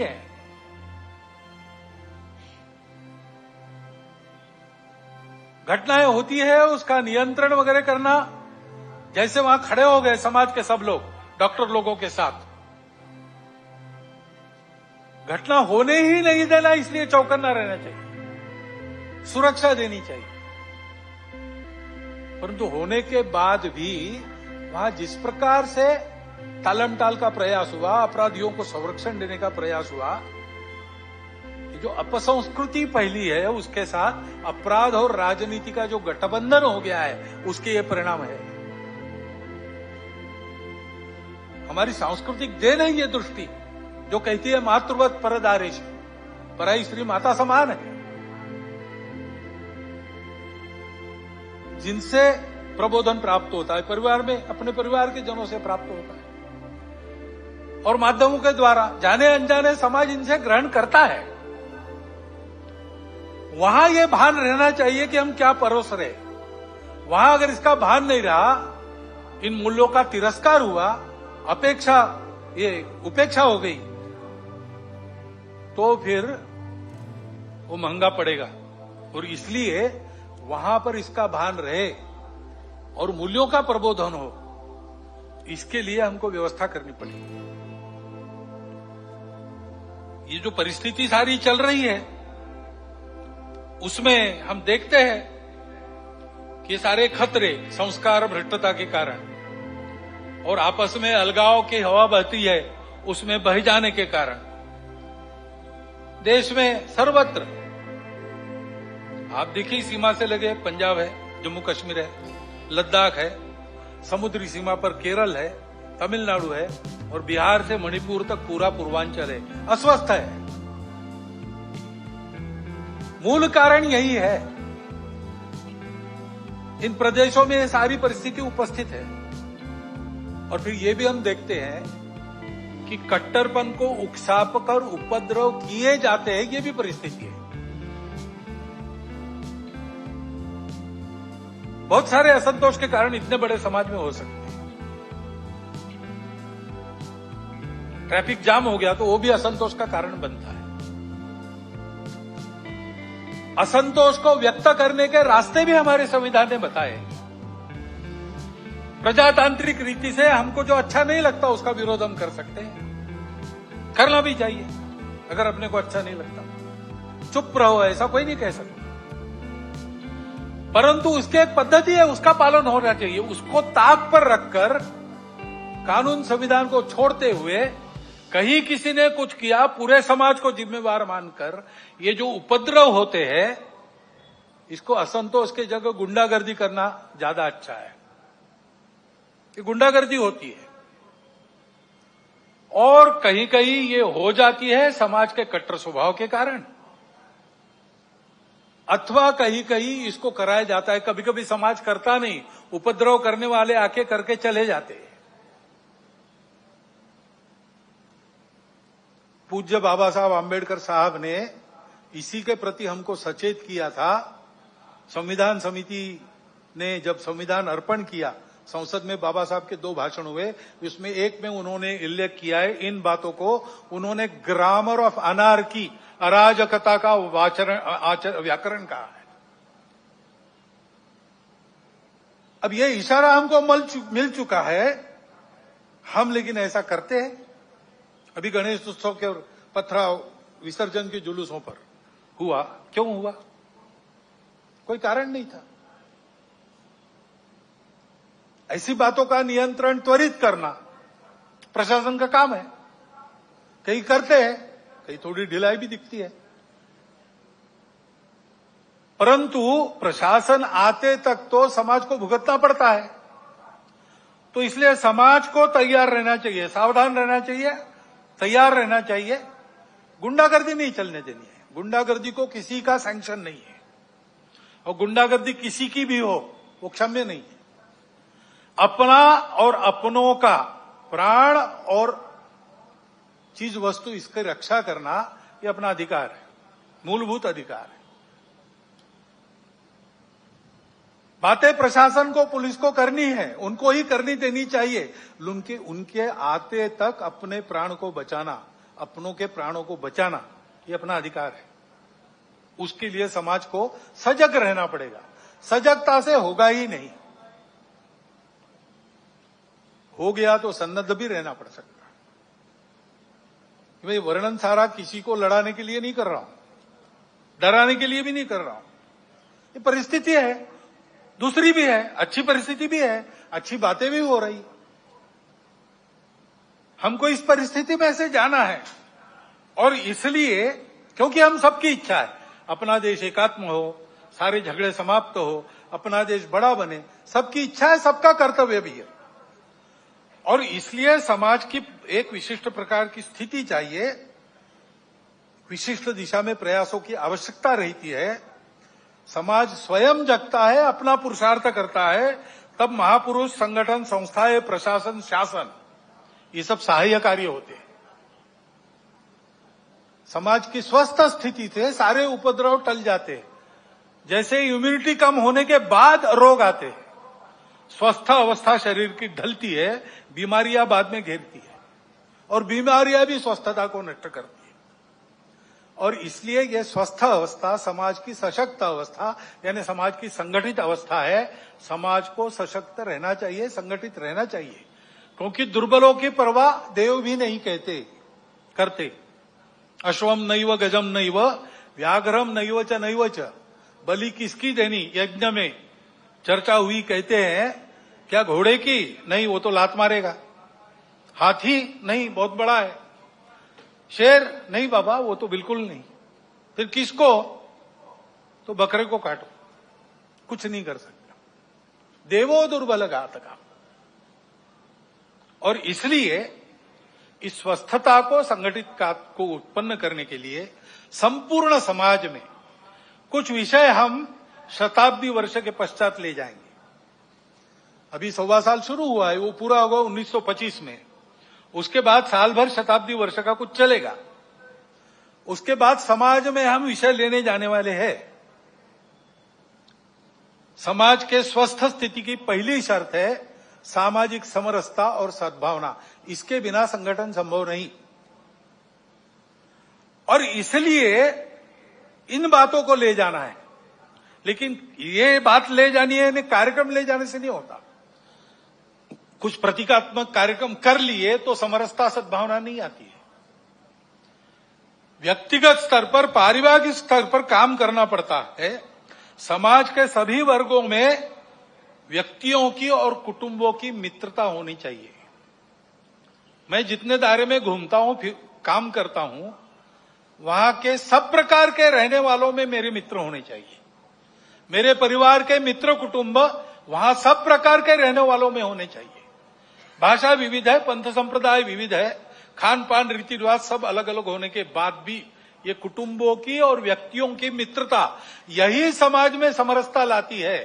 है। घटनाएं होती है, उसका नियंत्रण वगैरह करना, जैसे वहां खड़े हो गए समाज के सब लोग डॉक्टर लोगों के साथ, घटना होने ही नहीं देना, इसलिए चौकन्ना रहना चाहिए, सुरक्षा देनी चाहिए। परंतु होने के बाद भी वहां जिस प्रकार से टालमटाल का प्रयास हुआ, अपराधियों को संरक्षण देने का प्रयास हुआ, ये जो अपसंस्कृति फैली है, उसके साथ अपराध और राजनीति का जो गठबंधन हो गया है, उसके ये परिणाम है। हमारी सांस्कृतिक देन है ये दृष्टि जो कहती है मातृवत परदारेश, पराई स्त्री माता समान है, जिनसे प्रबोधन प्राप्त होता है परिवार में, अपने परिवार के जनों से प्राप्त होता है, और माध्यमों के द्वारा जाने अनजाने समाज इनसे ग्रहण करता है। वहां यह भान रहना चाहिए कि हम क्या परोस रहे। वहां अगर इसका भान नहीं रहा, इन मूल्यों का तिरस्कार हुआ, उपेक्षा हो गई, तो फिर वो महंगा पड़ेगा। और इसलिए वहां पर इसका भान रहे और मूल्यों का प्रबोधन हो, इसके लिए हमको व्यवस्था करनी पड़ेगी। ये जो परिस्थिति सारी चल रही है, उसमें हम देखते हैं कि ये सारे खतरे संस्कार भ्रष्टता के कारण और आपस में अलगाव की हवा बहती है, उसमें बह जाने के कारण देश में सर्वत्र आप देखिए, सीमा से लगे पंजाब है, जम्मू कश्मीर है, लद्दाख है, समुद्री सीमा पर केरल है, तमिलनाडु है, और बिहार से मणिपुर तक पूरा पूर्वांचल है, अस्वस्थ है। मूल कारण यही है। इन प्रदेशों में ये सारी परिस्थिति उपस्थित है। और फिर ये भी हम देखते हैं कि कट्टरपन को उकसाकर उपद्रव किए जाते हैं, ये भी परिस्थिति है। बहुत सारे असंतोष के कारण इतने बड़े समाज में हो सकते हैं। ट्रैफिक जाम हो गया तो वो भी असंतोष का कारण बनता है। असंतोष को व्यक्त करने के रास्ते भी हमारे संविधान ने बताए। प्रजातांत्रिक रीति से हमको जो अच्छा नहीं लगता उसका विरोध हम कर सकते हैं, करना भी चाहिए। अगर अपने को अच्छा नहीं लगता चुप रहो, ऐसा कोई नहीं कह सकता, परंतु उसकी एक पद्धति है, उसका पालन होना चाहिए। उसको ताक पर रखकर कानून संविधान को छोड़ते हुए कहीं किसी ने कुछ किया, पूरे समाज को जिम्मेवार मानकर ये जो उपद्रव होते हैं, इसको असंतोष के जगह गुंडागर्दी करना ज्यादा अच्छा है। ये गुंडागर्दी होती है और कहीं कहीं ये हो जाती है समाज के कट्टर स्वभाव के कारण, अथवा कहीं कहीं इसको कराया जाता है। कभी कभी समाज करता नहीं, उपद्रव करने वाले आके करके चले जाते हैं। पूज्य बाबा साहब आंबेडकर साहब ने इसी के प्रति हमको सचेत किया था। संविधान समिति ने जब संविधान अर्पण किया, संसद में बाबा साहब के 2 भाषण हुए, उसमें एक में उन्होंने उल्लेख किया है इन बातों को, उन्होंने ग्रामर ऑफ अनार्की, अराजकता का व्याकरण कहा है। अब ये इशारा हमको मिल चुका है, हम लेकिन ऐसा करते हैं। अभी गणेश उत्सव के पथराव विसर्जन के जुलूसों पर हुआ, क्यों हुआ? कोई कारण नहीं था। ऐसी बातों का नियंत्रण त्वरित करना प्रशासन का काम है। कहीं करते हैं, कहीं थोड़ी ढिलाई भी दिखती है, परंतु प्रशासन आते तक तो समाज को भुगतना पड़ता है। तो इसलिए समाज को तैयार रहना चाहिए, सावधान रहना चाहिए, तैयार रहना चाहिए। गुंडागर्दी नहीं चलने देनी है। गुंडागर्दी को किसी का सैंक्शन नहीं है, और गुंडागर्दी किसी की भी हो वो क्षम्य नहीं है। अपना और अपनों का प्राण और चीज वस्तु, इसकी रक्षा करना ये अपना अधिकार है, मूलभूत अधिकार है। बातें प्रशासन को, पुलिस को करनी है, उनको ही करनी देनी चाहिए। उनके आते तक अपने प्राण को बचाना, अपनों के प्राणों को बचाना ये अपना अधिकार है। उसके लिए समाज को सजग रहना पड़ेगा। सजगता से होगा ही नहीं, हो गया तो सन्नद्ध भी रहना पड़ सकता है। भाई वर्णन सारा किसी को लड़ाने के लिए नहीं कर रहा हूं, डराने के लिए भी नहीं कर रहा हूं। ये परिस्थिति है, दूसरी भी है, अच्छी परिस्थिति भी है, अच्छी बातें भी हो रही। हमको इस परिस्थिति में से जाना है और इसलिए क्योंकि हम सबकी इच्छा है अपना देश एकात्म हो, सारे झगड़े समाप्त हो, अपना देश बड़ा बने, सबकी इच्छा है, सबका कर्तव्य भी है। और इसलिए समाज की एक विशिष्ट प्रकार की स्थिति चाहिए, विशिष्ट दिशा में प्रयासों की आवश्यकता रहती है। समाज स्वयं जगता है, अपना पुरुषार्थ करता है, तब महापुरुष, संगठन, संस्थाएं, प्रशासन, शासन ये सब सहाय्य कार्य होते हैं। समाज की स्वस्थ स्थिति से सारे उपद्रव टल जाते हैं। जैसे इम्यूनिटी कम होने के बाद रोग आते हैं, स्वस्थ अवस्था शरीर की ढलती है, बीमारियां बाद में घेरती है और बीमारियां भी स्वस्थता को नष्ट करती है। और इसलिए यह स्वस्थ अवस्था समाज की सशक्त अवस्था यानी समाज की संगठित अवस्था है। समाज को सशक्त रहना चाहिए, संगठित रहना चाहिए, क्योंकि दुर्बलों की परवाह देव भी नहीं करते। अश्वम नैव गजम नैव व्याघ्रम नैव च बलि किसकी देनी यज्ञ में चर्चा हुई। कहते हैं क्या घोड़े की? नहीं, वो तो लात मारेगा। हाथी? नहीं, बहुत बड़ा है। शेर? नहीं बाबा, वो तो बिल्कुल नहीं। फिर किसको? तो बकरे को काटो, कुछ नहीं कर सकता। देवो दुर्बल घातका। और इसलिए इस स्वस्थता को, संगठित को उत्पन्न करने के लिए संपूर्ण समाज में कुछ विषय हम शताब्दी वर्ष के पश्चात ले जाएंगे। अभी 1.25 साल शुरू हुआ है, वो पूरा होगा 1925 में। उसके बाद साल भर शताब्दी वर्ष का कुछ चलेगा। उसके बाद समाज में हम विषय लेने जाने वाले हैं। समाज के स्वस्थ स्थिति की पहली शर्त है सामाजिक समरसता और सद्भावना। इसके बिना संगठन संभव नहीं। और इसलिए इन बातों को ले जाना है। लेकिन ये बात ले जानी है, कार्यक्रम ले जाने से नहीं होता। कुछ प्रतीकात्मक कार्यक्रम कर लिए तो समरसता सद्भावना नहीं आती है। व्यक्तिगत स्तर पर, पारिवारिक स्तर पर काम करना पड़ता है। समाज के सभी वर्गों में व्यक्तियों की और कुटुंबों की मित्रता होनी चाहिए। मैं जितने दायरे में घूमता हूं, फिर काम करता हूं, वहां के सब प्रकार के रहने वालों में मेरे मित्र होने चाहिए। मेरे परिवार के मित्र कुटुंब वहां सब प्रकार के रहने वालों में होने चाहिए। भाषा विविध है, पंथ संप्रदाय विविध है, खान पान रीति रिवाज सब अलग अलग होने के बाद भी ये कुटुंबों की और व्यक्तियों की मित्रता, यही समाज में समरसता लाती है।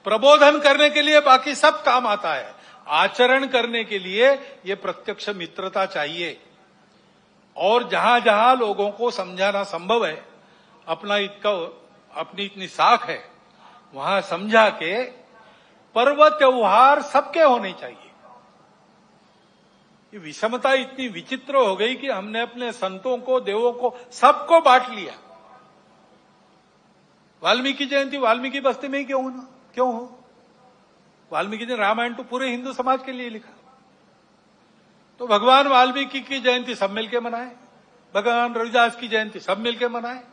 प्रबोधन करने के लिए बाकी सब काम आता है, आचरण करने के लिए ये प्रत्यक्ष मित्रता चाहिए। और जहां जहां लोगों को समझाना संभव है, अपनी इतनी साख है, वहां समझा के पर्व त्योहार सबके होने चाहिए। ये विषमता इतनी विचित्र हो गई कि हमने अपने संतों को, देवों को, सबको बांट लिया। वाल्मीकि जयंती वाल्मीकि बस्ती में ही क्यों हो? वाल्मीकि ने रामायण तो पूरे हिंदू समाज के लिए लिखा। तो भगवान वाल्मीकि की जयंती सब मिलके मनाए, भगवान रविदास की जयंती सब मिलके मनाए।